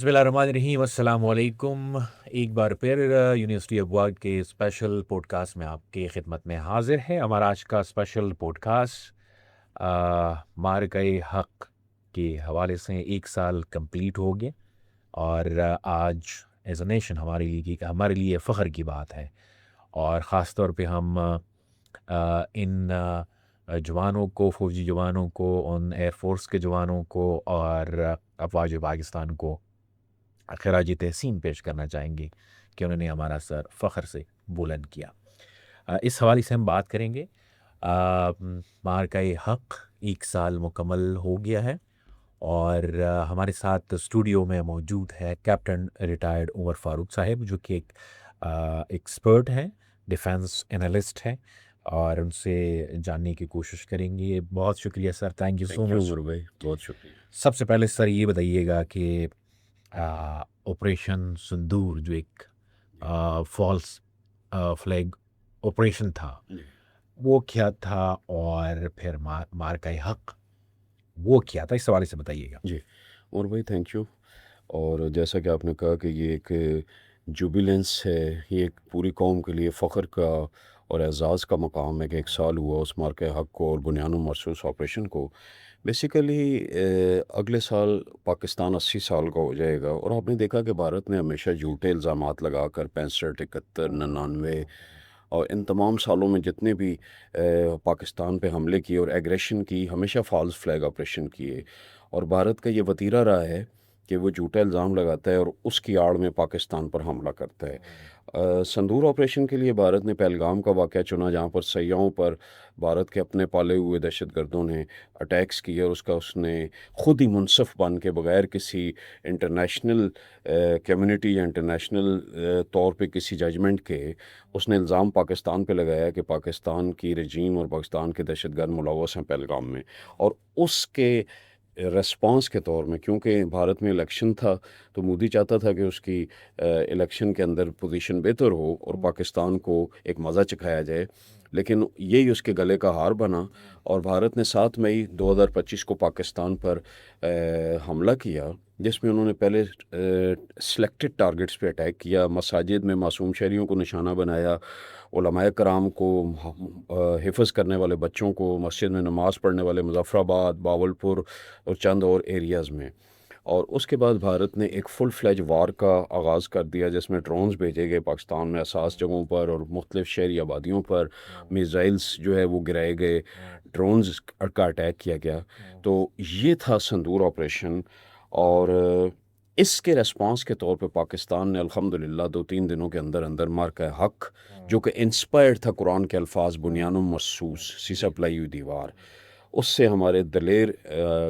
बिस्मिल्लाहिर्रहमानिर्रहीम, अस्सलाम वालेकुम। एक बार फिर यूनिवर्सिटी ऑफ वर्ल्ड के स्पेशल पॉडकास्ट में आपकी खिदमत में हाजिर है। हमारा आज का स्पेशल पॉडकास्ट मार गए हक के हवाले से 1 साल कंप्लीट हो गया और आज एज अ नेशन हमारे लिए फ़ख्र की बात है। और ख़ास तौर पे हम इन जवानों को, फ़ौजी जवानों को, उन एयरफोर्स के जवानों को और अफ़वाज पाकिस्तान को खराज तहसीन पेश करना चाहेंगे कि उन्होंने हमारा सर फ़ख्र से बुलंद किया। इस हवाले से हम बात करेंगे। मार्का हक़ 1 साल मुकम्मल हो गया है और हमारे साथ स्टूडियो में मौजूद है कैप्टन रिटायर्ड उमर फ़ारूक साहब, जो कि एक एक्सपर्ट हैं, डिफेंस एनालिस्ट हैं, और उनसे जानने की कोशिश करेंगे। बहुत शुक्रिया sir, thank you so thank you much. Umar भाई, बहुत शुक्रिया। सबसे पहले सर ये बताइएगा कि ऑपरेशन सिंदूर जो एक फॉल्स फ्लैग ऑपरेशन था, जी वो क्या था, और फिर मार का हक वो क्या था, इस हवाले से बताइएगा। जी उमर भाई, थैंक यू। और जैसा कि आपने कहा कि ये एक जुबिलेंस है, ये एक पूरी कौम के लिए फ़ख्र का और एज़ाज़ का मकाम है कि 1 साल हुआ उस मार्के हक़ को और बुनियान मरसूस ऑपरेशन को। बेसिकली अगले साल पाकिस्तान 80 साल का हो जाएगा, और आपने देखा कि भारत ने हमेशा झूठे इल्ज़ामात लगाकर 65, 71, 99 और इन तमाम सालों में जितने भी पाकिस्तान पे हमले किए और एग्रेशन की, हमेशा फॉल्स फ्लैग ऑपरेशन किए। और भारत का ये वतीरा रहा है कि वो झूठा इल्ज़ाम लगाता है और उसकी आड़ में पाकिस्तान पर हमला करता है। संदूर ऑपरेशन के लिए भारत ने पहलगाम का वाक़या चुना, जहाँ पर सयाहों पर भारत के अपने पाले हुए दहशतगर्दों ने अटैक्स किए, और उसका उसने ख़ुद ही मुनसफ़ बन के बग़ैर किसी इंटरनेशनल कम्युनिटी या इंटरनेशनल तौर पे किसी जजमेंट के उसने इल्ज़ाम पाकिस्तान पे लगाया कि पाकिस्तान की रजीम और पाकिस्तान के दहशतगर्द मुलव्वस हैं पहलगाम में। और उसके रिस्पॉन्स के तौर में, क्योंकि भारत में इलेक्शन था, तो मोदी चाहता था कि उसकी इलेक्शन के अंदर पोजीशन बेहतर हो और पाकिस्तान को एक मज़ा चखाया जाए, लेकिन यही उसके गले का हार बना। और भारत ने 7 मई 2025 को पाकिस्तान पर हमला किया, जिसमें उन्होंने पहले सिलेक्टेड टारगेट्स पे अटैक किया, मसाजिद में मासूम शहरियों को निशाना बनाया, उलमाए कराम को, हिफ़्ज़ करने वाले बच्चों को, मस्जिद में नमाज़ पढ़ने वाले मुज़फ़्फ़राबाद, बावलपुर और चंद और एरियाज़ में। और उसके बाद भारत ने एक फुल फ्लेज वार का आगाज़ कर दिया, जिसमें ड्रोन्स भेजे गए पाकिस्तान में असास जगहों पर और मुख्तलिफ़ शहरी आबादियों पर मिसाइल्स जो है वो गिराए गए, ड्रोन्स का अटैक किया गया। तो ये था संदूर ऑपरेशन। और इसके रिस्पांस के तौर पे पाकिस्तान ने अल्हम्दुलिल्लाह 2-3 दिनों के अंदर अंदर मार्का हक़, जो कि इंस्पायर्ड था कुरान के अल्फाज बुनियानुम मरसूस सीसा पलाई हुई दीवार, उससे हमारे दलेर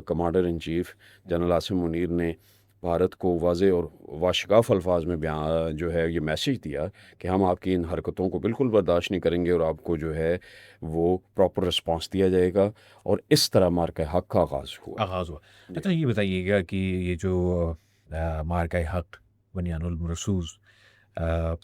commander in chief general Asim Munir ने भारत को वाज़े और वाशगाफ अल्फाज में बयान जो है ये मैसेज दिया कि हम आपकी इन हरकतों को बिल्कुल बर्दाश्त नहीं करेंगे और आपको जो है वो प्रॉपर रिस्पांस दिया जाएगा। और इस तरह मार्का हक़ का आगाज़ हुआ। आगाज़ हुआ। जी अच्छा, ये बताइएगा कि ये जो मार का हक बनियानुल मरसूस,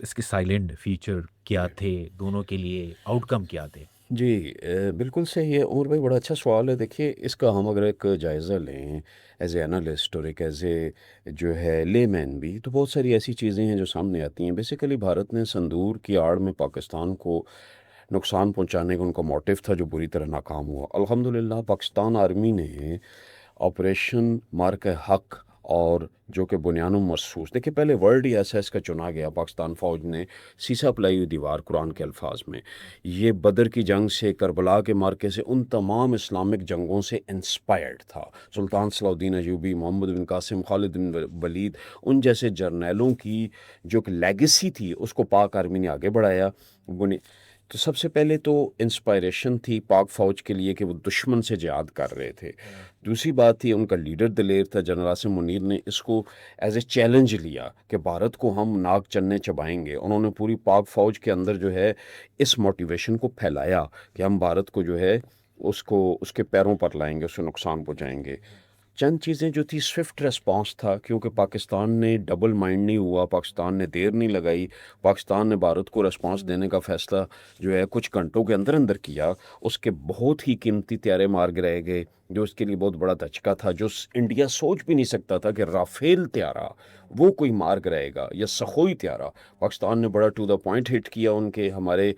इसके साइलेंट फीचर क्या जी थे, दोनों के लिए आउटकम क्या थे? जी बिल्कुल सही है उमर भाई, बड़ा अच्छा सवाल है। देखिए, इसका हम अगर एक जायज़ा लें एज़ ए एनालिस्ट और एक एज़ ए जो है लेमैन भी, तो बहुत सारी ऐसी चीज़ें हैं जो सामने आती हैं। बेसिकली भारत ने संदूर की आड़ में पाकिस्तान को नुकसान पहुंचाने का उनका मोटिव था, जो बुरी तरह नाकाम हुआ। अल्हम्दुलिल्लाह पाकिस्तान आर्मी ने ऑपरेशन मार्क हक और जो कि बुनियानुम मरसूस, देखिए पहले वर्ल्ड ISS का चुना गया पाकिस्तान फ़ौज ने, सीसा पलाई हुई दीवार कुरान के अल्फाज में। ये बदर की जंग से, करबला के मार्के से, उन तमाम इस्लामिक जंगों से इंस्पायर्ड था। सुल्तान सलाउद्दीन अयूबी, मोहम्मद बिन कासिम, खालिद बिन वलीद, उन जैसे जर्नैलों की जो कि लेगेसी थी, उसको पाक आर्मी ने आगे बढ़ाया। बुनि तो सबसे पहले तो इंस्पायरेशन थी पाक फ़ौज के लिए कि वो दुश्मन से जिहाद कर रहे थे। दूसरी बात थी, उनका लीडर दिलेर था, जनरल आसिम मुनीर ने इसको एज ए चैलेंज लिया कि भारत को हम नाक चन्ने चबाएंगे। उन्होंने पूरी पाक फ़ौज के अंदर जो है इस मोटिवेशन को फैलाया कि हम भारत को जो है उसको उसके पैरों पर लाएंगे, उससे नुकसान पहुँचाएंगे। चंद चीज़ें जो थी, स्विफ्ट रिस्पांस था, क्योंकि पाकिस्तान ने डबल माइंड नहीं हुआ, पाकिस्तान ने देर नहीं लगाई, पाकिस्तान ने भारत को रिस्पांस देने का फ़ैसला जो है कुछ घंटों के अंदर अंदर किया। उसके बहुत ही कीमती त्यारे मार गिराए गए, جو اس کے لیے بہت بڑا دھچکا تھا، جو انڈیا سوچ بھی نہیں سکتا تھا کہ رافیل طیارہ وہ کوئی مار کرائے گا یا سخوئی طیارہ۔ پاکستان نے بڑا ٹو دا پوائنٹ ہٹ کیا، ان کے ہمارے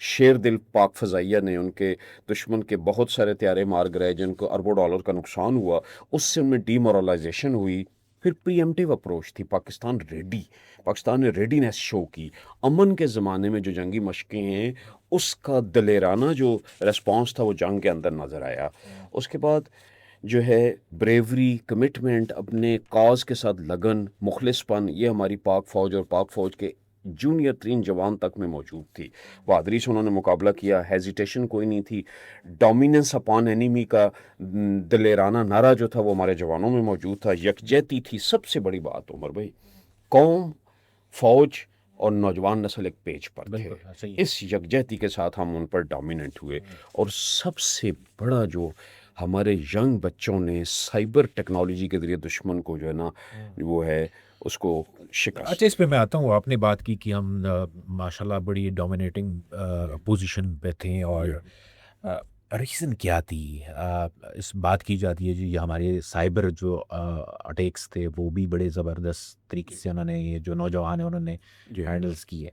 شیر دل پاک فضائیہ نے ان کے دشمن کے بہت سارے طیارے مار گرائے جن کو اربوں ڈالر کا نقصان ہوا، اس سے ان میں ڈی مورلائزیشن ہوئی۔ پھر پری ایمپٹیو اپروچ تھی، پاکستان نے ریڈینیس شو کی۔ امن کے زمانے میں جو جنگی مشقیں ہیں اس کا دلیرانہ جو ریسپانس تھا وہ جنگ کے اندر نظر آیا۔ اس کے بعد جو ہے بریوری، کمٹمنٹ، اپنے کاز کے ساتھ لگن، مخلص پن، یہ ہماری پاک فوج اور پاک فوج کے جونیئر ترین جوان تک میں موجود تھی۔ بہادری سے انہوں نے مقابلہ کیا، ہیزیٹیشن کوئی نہیں تھی۔ ڈومیننس اپان اینیمی کا دلیرانہ نعرہ جو تھا وہ ہمارے جوانوں میں موجود تھا، یکجہتی تھی۔ سب سے بڑی بات عمر بھائی، قوم، فوج اور نوجوان نسل ایک پیج پر تھے، صحیح اس یکجہتی کے ساتھ ہم ان پر ڈومیننٹ ہوئے۔ اور سب سے بڑا جو ہمارے ینگ بچوں نے سائبر ٹیکنالوجی کے ذریعے دشمن کو جو ہے نا وہ ہے اس کو شکست۔ اچھا، اس پہ میں آتا ہوں۔ آپ نے بات کی کہ ہم ماشاءاللہ بڑی ڈومینیٹنگ پوزیشن پہ تھے، اور ریزن کیا تھی؟ اس بات کی جاتی ہے جی یہ ہمارے سائبر جو اٹیکس تھے وہ بھی بڑے زبردست طریقے سے انہوں نے، یہ جو نوجوان ہیں انہوں نے جی ہینڈلز کیے۔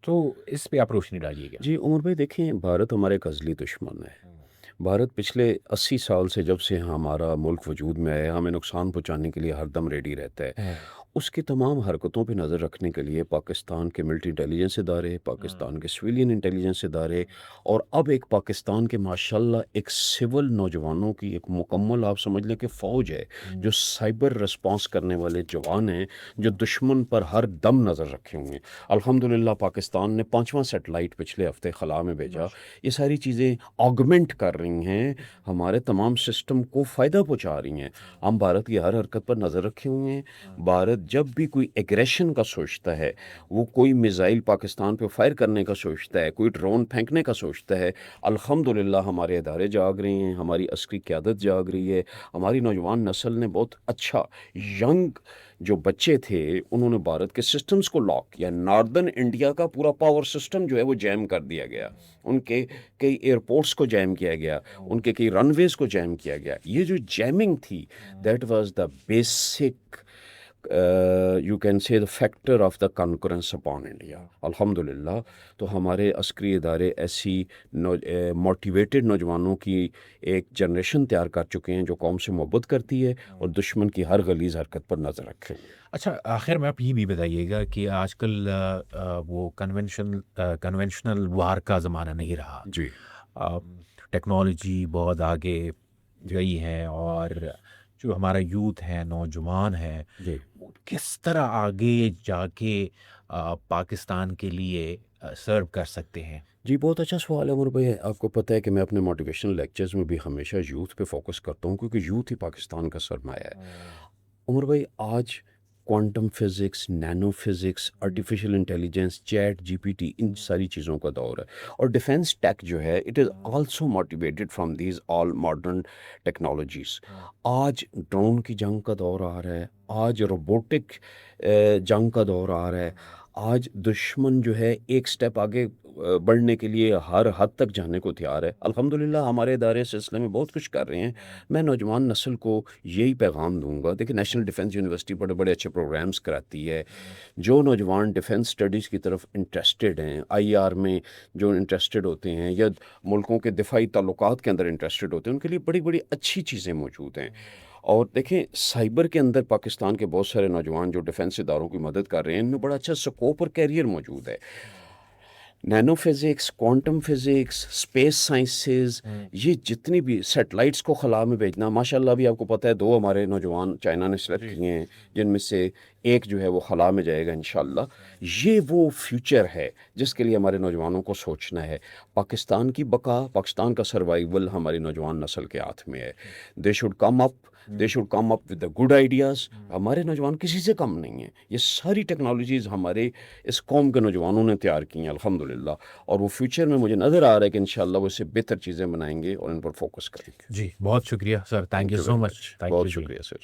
تو اس پہ آپ روشنی ڈالیے گا۔ جی عمر بھائی، دیکھیں بھارت ہمارے ایک ازلی دشمن ہے۔ بھارت پچھلے 80 سال سے جب سے ہمارا ملک وجود میں ہے ہمیں نقصان پہنچانے کے لیے ہر دم ریڈی رہتا ہے۔ اس کی تمام حرکتوں پہ نظر رکھنے کے لیے پاکستان کے ملٹری انٹیلیجنس ادارے، پاکستان کے سویلین انٹیلیجنس ادارے، اور اب ایک پاکستان کے ماشاءاللہ ایک سول نوجوانوں کی ایک مکمل آپ سمجھ لیں کہ فوج ہے، جو سائبر رسپانس کرنے والے جوان ہیں، جو دشمن پر ہر دم نظر رکھے ہوئے ہیں۔ الحمدللہ پاکستان نے 5واں سیٹلائٹ پچھلے ہفتے خلا میں بھیجا۔ یہ ساری چیزیں آگمنٹ کر رہی ہیں، ہمارے تمام سسٹم کو فائدہ پہنچا رہی ہیں۔ ہم بھارت کی ہر حرکت پر نظر رکھے ہوئے ہیں۔ بھارت جب بھی کوئی ایگریشن کا سوچتا ہے، وہ کوئی میزائل پاکستان پہ فائر کرنے کا سوچتا ہے، کوئی ڈرون پھینکنے کا سوچتا ہے، الحمدللہ ہمارے ادارے جاگ رہے ہیں، ہماری عسکری قیادت جاگ رہی ہے، ہماری نوجوان نسل نے بہت اچھا، ینگ جو بچے تھے انہوں نے بھارت کے سسٹمز کو لاک کیا۔ ناردرن انڈیا کا پورا پاور سسٹم جو ہے وہ جیم کر دیا گیا، ان کے کئی ایئرپورٹس کو جیم کیا گیا، ان کے کئی رن ویز کو جیم کیا گیا۔ یہ جو جیمنگ تھی، that was the basic you can say the factor of the concurrence upon India. الحمدللہ تو ہمارے عسکری ادارے ایسی موٹیویٹڈ نوجوانوں کی ایک جنریشن تیار کر چکے ہیں جو قوم سے محبت کرتی ہے اور دشمن کی ہر غلیظ حرکت پر نظر رکھے۔ اچھا، آخر میں آپ یہ بھی بتائیے گا کہ آج کل وہ کنونشنل وار کا زمانہ نہیں رہا۔ جی ٹیکنالوجی بہت آگے گئی ہے، اور جو ہمارا یوتھ ہے، نوجوان ہے، جی وہ کس طرح آگے جا کے پاکستان کے لیے سرو کر سکتے ہیں؟ جی بہت اچھا سوال ہے عمر بھائی۔ آپ کو پتہ ہے کہ میں اپنے موٹیویشنل لیکچرز میں بھی ہمیشہ یوتھ پہ فوکس کرتا ہوں، کیونکہ یوتھ ہی پاکستان کا سرمایہ ہے۔ عمر بھائی، آج quantum physics, nano physics, artificial intelligence, chat G P T, ان ساری چیزوں کا دور ہے، اور ڈیفینس ٹیک جو ہے it is also motivated from these all modern technologies. آج ڈرون کی جنگ کا دور آ رہا ہے، آج روبوٹک جنگ کا دور آ رہا ہے۔ آج دشمن جو ہے ایک سٹیپ آگے بڑھنے کے لیے ہر حد تک جانے کو تیار ہے۔ الحمدللہ ہمارے ادارے اس سلسلے میں بہت کچھ کر رہے ہیں۔ میں نوجوان نسل کو یہی پیغام دوں گا، دیکھیں نیشنل ڈیفنس یونیورسٹی بڑے بڑے اچھے پروگرامز کراتی ہے۔ جو نوجوان ڈیفنس اسٹڈیز کی طرف انٹرسٹڈ ہیں، آئی آر میں جو انٹرسٹڈ ہوتے ہیں یا ملکوں کے دفاعی تعلقات کے اندر انٹرسٹڈ ہوتے ہیں، ان کے لیے بڑی بڑی اچھی چیزیں موجود ہیں۔ اور دیکھیں سائبر کے اندر پاکستان کے بہت سارے نوجوان جو ڈیفنس اداروں کی مدد کر رہے ہیں، ان میں بڑا اچھا سکوپ اور کیریئر موجود ہے۔ Nano physics, quantum physics, space sciences, یہ جتنی بھی سیٹلائٹس کو خلا میں بھیجنا، ماشاءاللہ ابھی آپ کو پتہ ہے 2 ہمارے نوجوان چائنا نے سلیکٹ کیے ہیں، جن میں سے ایک جو ہے وہ خلا میں جائے گا انشاءاللہ۔ یہ وہ فیوچر ہے جس کے لیے ہمارے نوجوانوں کو سوچنا ہے۔ پاکستان کی بقا، پاکستان کا سروائیول ہماری نوجوان نسل کے ہاتھ میں ہے۔ They should come up with the good ideas. ہمارے نوجوان کسی سے کم نہیں ہیں، یہ ساری ٹیکنالوجیز ہمارے اس قوم کے نوجوانوں نے تیار کی ہیں الحمدللہ، اور وہ فیوچر میں مجھے نظر آ رہا ہے کہ انشاءاللہ وہ اس سے بہتر چیزیں بنائیں گے اور ان پر فوکس کریں گے۔ جی بہت شکریہ سر، تھینک یو سو مچ۔ بہت شکریہ سر۔